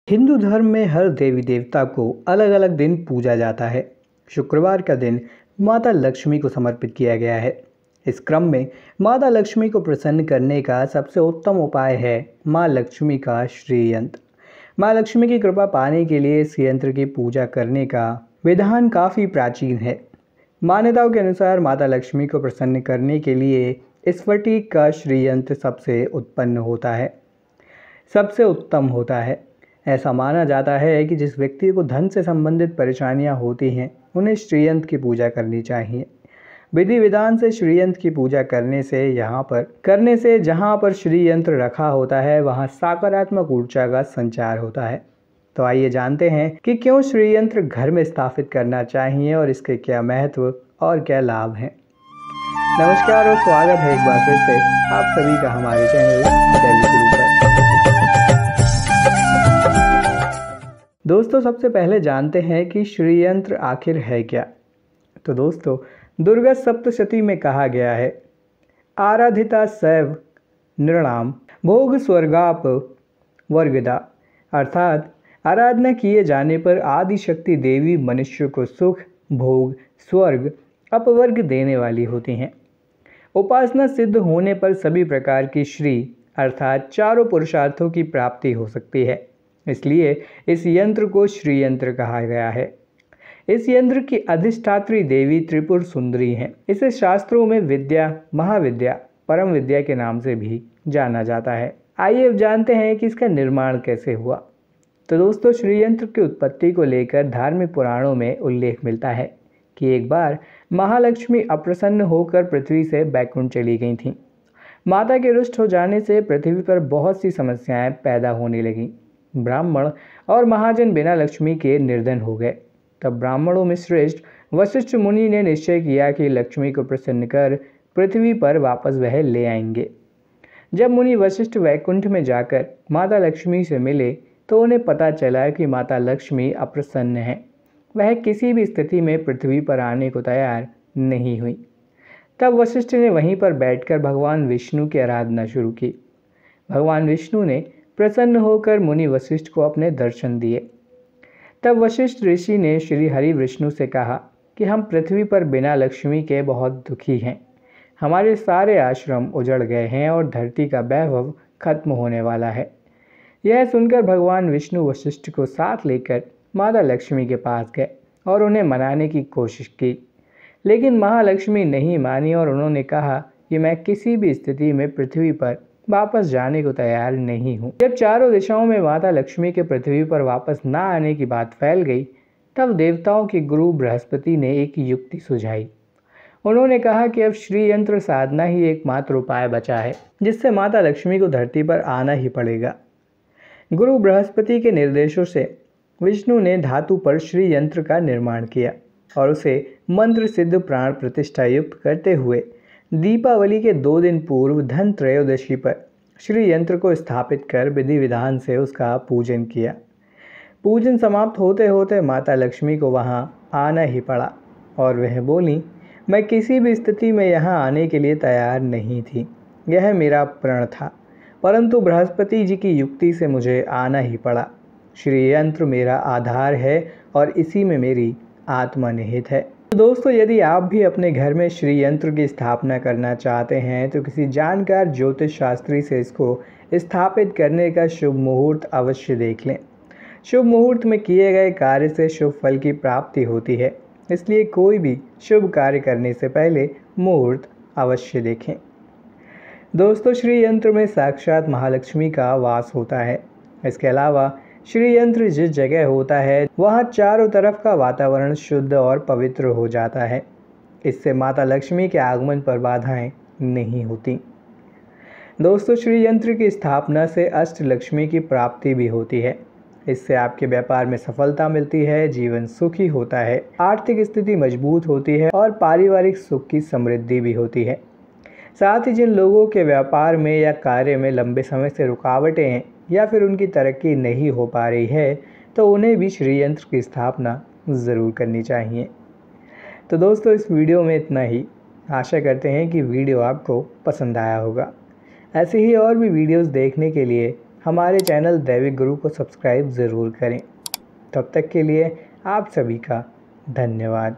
हिंदू धर्म में हर देवी देवता को अलग अलग दिन पूजा जाता है। शुक्रवार का दिन माता लक्ष्मी को समर्पित किया गया है। इस क्रम में माता लक्ष्मी को प्रसन्न करने का सबसे उत्तम उपाय है माँ लक्ष्मी का श्री यंत्र। माँ लक्ष्मी की कृपा पाने के लिए इस यंत्र की पूजा करने का विधान काफ़ी प्राचीन है। मान्यताओं के अनुसार माता लक्ष्मी को प्रसन्न करने के लिए स्फटिक का श्री यंत्र सबसे उत्तम होता है। ऐसा माना जाता है कि जिस व्यक्ति को धन से संबंधित परेशानियां होती हैं उन्हें श्रीयंत्र की पूजा करनी चाहिए। विधि विधान से श्रीयंत्र की पूजा करने से जहाँ पर श्रीयंत्र रखा होता है वहाँ सकारात्मक ऊर्जा का संचार होता है। तो आइए जानते हैं कि क्यों श्रीयंत्र घर में स्थापित करना चाहिए और इसके क्या महत्व और क्या लाभ हैं। नमस्कार और स्वागत है एक बार फिर से आप सभी का हमारे चैनल दैवी गुरु पर। दोस्तों, सबसे पहले जानते हैं कि श्रीयंत्र आखिर है क्या। तो दोस्तों, दुर्गा सप्तशती में कहा गया है, आराधिता सैव नृणाम भोग स्वर्गाप वर्गदा, अर्थात आराधना किए जाने पर आदि शक्ति देवी मनुष्य को सुख, भोग, स्वर्ग, अपवर्ग देने वाली होती हैं। उपासना सिद्ध होने पर सभी प्रकार की श्री अर्थात चारों पुरुषार्थों की प्राप्ति हो सकती है। इसलिए इस यंत्र को श्री यंत्र कहा गया है। इस यंत्र की अधिष्ठात्री देवी त्रिपुर सुंदरी हैं। इसे शास्त्रों में विद्या, महाविद्या, परम विद्या के नाम से भी जाना जाता है। आइए अब जानते हैं कि इसका निर्माण कैसे हुआ। तो दोस्तों, श्री यंत्र की उत्पत्ति को लेकर धार्मिक पुराणों में उल्लेख मिलता है कि एक बार महालक्ष्मी अप्रसन्न होकर पृथ्वी से बैकुंठ चली गई थीं। माता के रुष्ट हो जाने से पृथ्वी पर बहुत सी समस्याएं पैदा होने लगीं। ब्राह्मण और महाजन बिना लक्ष्मी के निर्धन हो गए। तब ब्राह्मणों में श्रेष्ठ वशिष्ठ मुनि ने निश्चय किया कि लक्ष्मी को प्रसन्न कर पृथ्वी पर वापस वह ले आएंगे। जब मुनि वशिष्ठ वैकुंठ में जाकर माता लक्ष्मी से मिले तो उन्हें पता चला कि माता लक्ष्मी अप्रसन्न हैं। वह किसी भी स्थिति में पृथ्वी पर आने को तैयार नहीं हुई। तब वशिष्ठ ने वहीं पर बैठकर भगवान विष्णु की आराधना शुरू की। भगवान विष्णु ने प्रसन्न होकर मुनि वशिष्ठ को अपने दर्शन दिए। तब वशिष्ठ ऋषि ने श्री हरि विष्णु से कहा कि हम पृथ्वी पर बिना लक्ष्मी के बहुत दुखी हैं। हमारे सारे आश्रम उजड़ गए हैं और धरती का वैभव खत्म होने वाला है। यह सुनकर भगवान विष्णु वशिष्ठ को साथ लेकर माता लक्ष्मी के पास गए और उन्हें मनाने की कोशिश की, लेकिन महालक्ष्मी नहीं मानी और उन्होंने कहा कि मैं किसी भी स्थिति में पृथ्वी पर वापस जाने को तैयार नहीं हूँ। जब चारों दिशाओं में माता लक्ष्मी के पृथ्वी पर वापस न आने की बात फैल गई, तब देवताओं के गुरु बृहस्पति ने एक युक्ति सुझाई। उन्होंने कहा कि अब श्री यंत्र साधना ही एकमात्र उपाय बचा है जिससे माता लक्ष्मी को धरती पर आना ही पड़ेगा। गुरु बृहस्पति के निर्देशों से विष्णु ने धातु पर श्री यंत्र का निर्माण किया और उसे मंत्र सिद्ध प्राण प्रतिष्ठा युक्त करते हुए दीपावली के 2 दिन पूर्व धन त्रयोदशी पर श्री यंत्र को स्थापित कर विधि विधान से उसका पूजन किया। पूजन समाप्त होते होते माता लक्ष्मी को वहां आना ही पड़ा और वह बोली, मैं किसी भी स्थिति में यहां आने के लिए तैयार नहीं थी। यह मेरा प्रण था, परंतु बृहस्पति जी की युक्ति से मुझे आना ही पड़ा। श्री यंत्र मेरा आधार है और इसी में मेरी आत्मा निहित है। तो दोस्तों, यदि आप भी अपने घर में श्री यंत्र की स्थापना करना चाहते हैं तो किसी जानकार ज्योतिष शास्त्री से इसको स्थापित करने का शुभ मुहूर्त अवश्य देख लें। शुभ मुहूर्त में किए गए कार्य से शुभ फल की प्राप्ति होती है, इसलिए कोई भी शुभ कार्य करने से पहले मुहूर्त अवश्य देखें। दोस्तों, श्री यंत्र में साक्षात महालक्ष्मी का वास होता है। इसके अलावा श्री यंत्र जिस जगह होता है वहाँ चारों तरफ का वातावरण शुद्ध और पवित्र हो जाता है। इससे माता लक्ष्मी के आगमन पर बाधाएं नहीं होती। दोस्तों, श्री यंत्र की स्थापना से अष्ट लक्ष्मी की प्राप्ति भी होती है। इससे आपके व्यापार में सफलता मिलती है, जीवन सुखी होता है, आर्थिक स्थिति मजबूत होती है और पारिवारिक सुख की समृद्धि भी होती है। साथ ही जिन लोगों के व्यापार में या कार्य में लंबे समय से रुकावटें हैं या फिर उनकी तरक्की नहीं हो पा रही है तो उन्हें भी श्री यंत्र की स्थापना ज़रूर करनी चाहिए। तो दोस्तों, इस वीडियो में इतना ही। आशा करते हैं कि वीडियो आपको पसंद आया होगा। ऐसे ही और भी वीडियोस देखने के लिए हमारे चैनल दैविक गुरु को सब्सक्राइब ज़रूर करें। तब तक के लिए आप सभी का धन्यवाद।